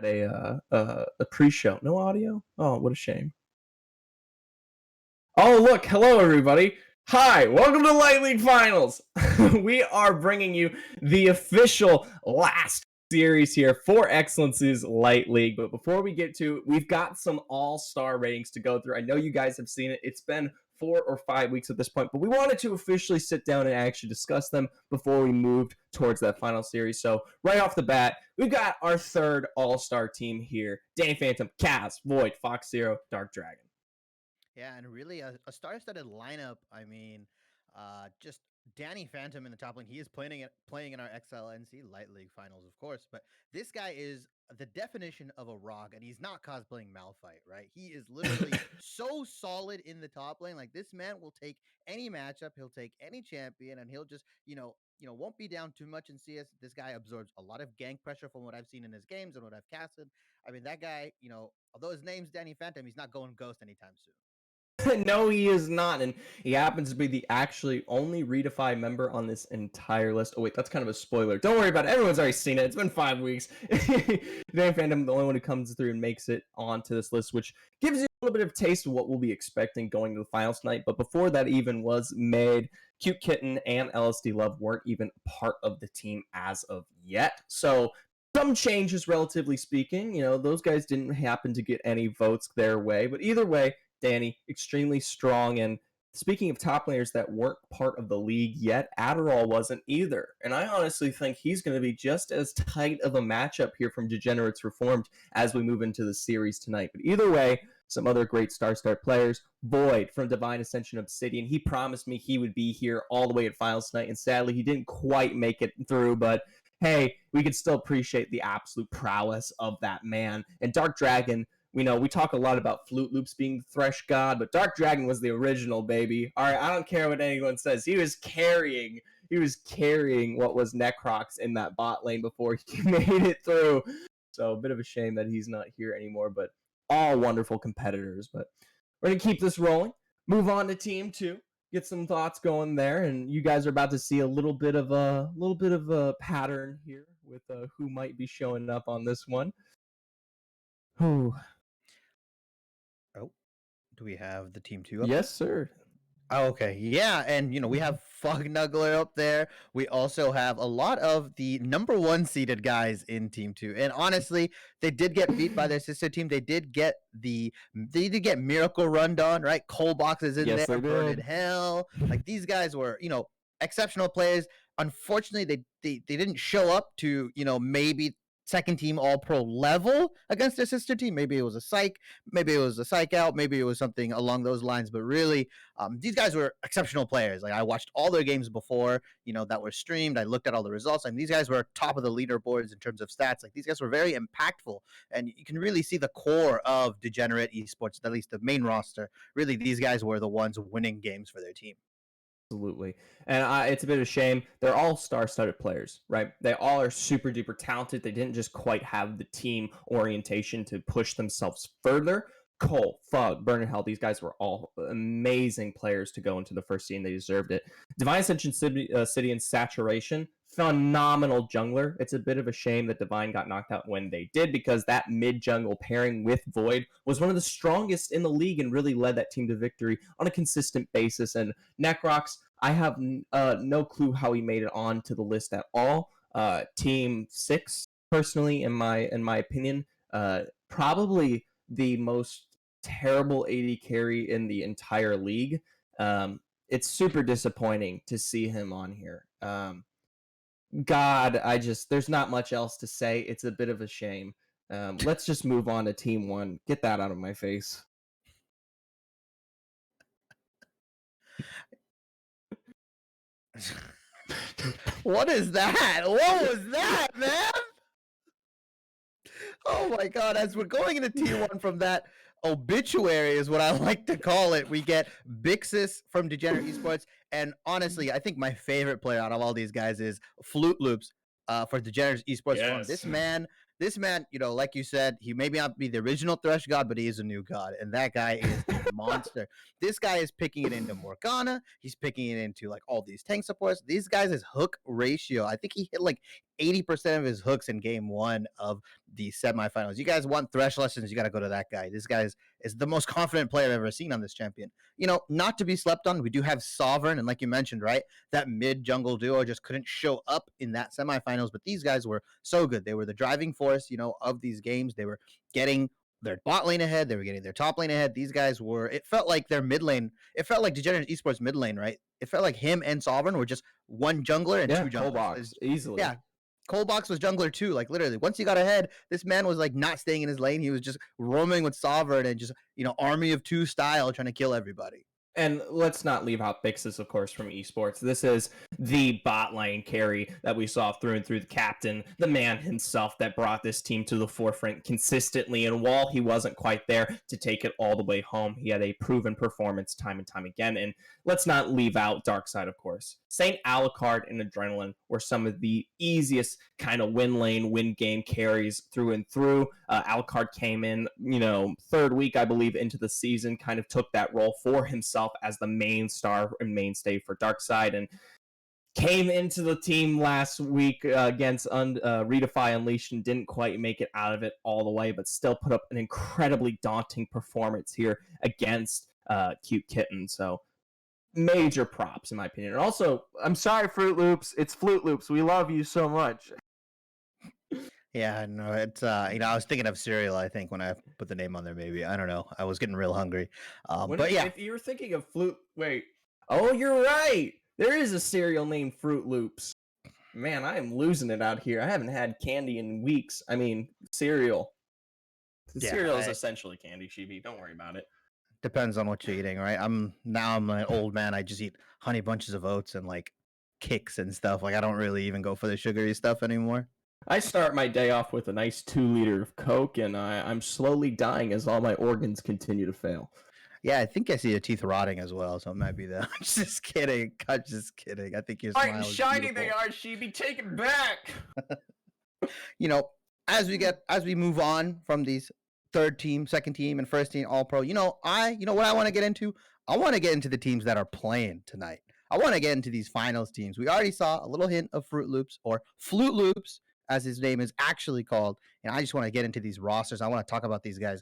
a pre-show. No audio? Oh, what a shame. Oh, look, hello everybody. Hi, welcome to Light League Finals. We are bringing you the official last series here for XLNC's Light League. But before we get to it, we've got some all-star ratings to go through. I know you guys have seen it. It's been 4 or 5 weeks at this point, but we wanted to officially sit down and actually discuss them before we moved towards that final series. So right off the bat, we've got our third all-star team here. Danny Phantom, Kaz, Void, Fox Zero, Dark Dragon. Yeah, and really a star-studded lineup. I mean, just Danny Phantom in the top lane. He is playing in our XLNC Light League Finals, of course. But this guy is the definition of a rock, and he's not cosplaying Malphite, right? He is literally so solid in the top lane. Like this man will take any matchup, he'll take any champion, and he'll just won't be down too much in CS. This guy absorbs a lot of gank pressure from what I've seen in his games and what I've casted. I mean, that guy, although his name's Danny Phantom, he's not going ghost anytime soon. No, he is not, and he happens to be the actually only Redefy member on this entire list. Oh wait, that's kind of a spoiler. Don't worry about it. Everyone's already seen it. It's been 5 weeks. Danny Phantom, the only one who comes through and makes it onto this list, which gives you a little bit of taste of what we'll be expecting going to the finals tonight. But before that even was made, Cute Kitten and LSD Love weren't even part of the team as of yet. So some changes, relatively speaking. Those guys didn't happen to get any votes their way. But either way, Danny, extremely strong. And speaking of top laners that weren't part of the league yet, Adderall wasn't either. And I honestly think he's going to be just as tight of a matchup here from Degenerates Reformed as we move into the series tonight. But either way, some other great star-start players. Void from Divine Ascension Obsidian. He promised me he would be here all the way at finals tonight, and sadly he didn't quite make it through, but hey, we can still appreciate the absolute prowess of that man. And Dark Dragon, we talk a lot about Flute Loops being the Thresh God, but Dark Dragon was the original, baby. All right, I don't care what anyone says. He was carrying what was Necrox in that bot lane before he made it through. So a bit of a shame that he's not here anymore, but all wonderful competitors. But we're going to keep this rolling. Move on to Team 2. Get some thoughts going there, and you guys are about to see a little bit of a pattern here with who might be showing up on this one. Who? Oh, do we have the Team 2 up? Yes, sir. Oh, okay. Yeah, and we have Fog Nuggler up there. We also have a lot of the number 1 seeded guys in Team 2. And honestly, they did get beat by their sister team. They did get Miracle Run done, right? Coal Boxes in Yes, there, they Burned did. in Hell. Like these guys were, exceptional players. Unfortunately, they didn't show up to, maybe second team all pro level against their sister team. Maybe it was a psych, maybe it was a psych out, maybe it was something along those lines. But really, these guys were exceptional players. Like I watched all their games before, that were streamed. I looked at all the results, and these guys were top of the leaderboards in terms of stats. Like these guys were very impactful, and you can really see the core of Degenerate Esports, at least the main roster. Really, these guys were the ones winning games for their team. Absolutely. And it's a bit of a shame. They're all star-studded players, right? They all are super duper talented. They didn't just quite have the team orientation to push themselves further. Cole, Fug, Burn in Hell, these guys were all amazing players to go into the first scene. They deserved it. Divine Ascension City and Saturation, phenomenal jungler. It's a bit of a shame that Divine got knocked out when they did, because that mid-jungle pairing with Void was one of the strongest in the league and really led that team to victory on a consistent basis. And Necrox, I have no clue how he made it onto the list at all. Team 6, personally, in my opinion, probably the most terrible AD carry in the entire league. It's super disappointing to see him on here. God, there's not much else to say. It's a bit of a shame. Let's just move on to Team 1. Get that out of my face. What is that? What was that, man? Oh my god, as we're going into Tier 1 from that obituary is what I like to call it. We get Bixis from Degenerate Esports, and honestly, I think my favorite player out of all these guys is Flute Loops for Degenerate Esports. Yes. This man, like you said, he may not be the original Thresh God, but he is a new god, and that guy is a monster. This guy is picking it into Morgana. He's picking it into like all these tank supports. These guys' hook ratio, I think he hit like 80% of his hooks in game 1 of the semifinals. You guys want thresh lessons, you got to go to that guy. This guy is the most confident player I've ever seen on this champion. Not to be slept on, we do have Sovereign, and like you mentioned, right, that mid jungle duo just couldn't show up in that semifinals, but these guys were so good. They were the driving force, of these games. They were getting their bot lane ahead, they were getting their top lane ahead. These guys were, it felt like their mid lane, it felt like Degenerate Esports mid lane, right? It felt like him and Sovereign were just one jungler and two junglers. Box, easily. Yeah. Colebox was jungler too. Like literally, once he got ahead, this man was like not staying in his lane. He was just roaming with Sovereign and just, army of two style trying to kill everybody. And let's not leave out Bixis, of course, from esports. This is the bot lane carry that we saw through and through, the captain, the man himself that brought this team to the forefront consistently. And while he wasn't quite there to take it all the way home, he had a proven performance time and time again. And let's not leave out Darkseid, of course. Saint Alucard and Adrenaline were some of the easiest kind of win lane, win game carries through and through. Alucard came in, third week, I believe, into the season, kind of took that role for himself as the main star and mainstay for Darkseid, and came into the team last week against Redefy Unleashed and didn't quite make it out of it all the way, but still put up an incredibly daunting performance here against Cute Kitten. So major props in my opinion. And also, I'm sorry, Fruit Loops, it's Flute Loops, we love you so much. Yeah, no, it's I was thinking of cereal, I think, when I put the name on there. Maybe, I don't know, I was getting real hungry. But yeah, if you were thinking of you're right, there is a cereal named Fruit Loops. Man, I am losing it out here. I haven't had candy in weeks. I mean, cereal. Cereal is essentially candy, Shibi. Don't worry about it. Depends on what you're eating, right? I'm an old man. I just eat honey bunches of oats and like Kicks and stuff. Like I don't really even go for the sugary stuff anymore. I start my day off with a nice 2 liter of Coke, and I'm slowly dying as all my organs continue to fail. Yeah, I think I see your teeth rotting as well, so it might be that. I'm just kidding. I'm just kidding. I think your smile is shiny beautiful. they are, Shibi. Take it back. As we move on from these third team, second team, and first team All Pro, what I want to get into? I want to get into the teams that are playing tonight. I want to get into these finals teams. We already saw a little hint of Fruit Loops, or Flute Loops, as his name is actually called. And I just want to get into these rosters. I want to talk about these guys.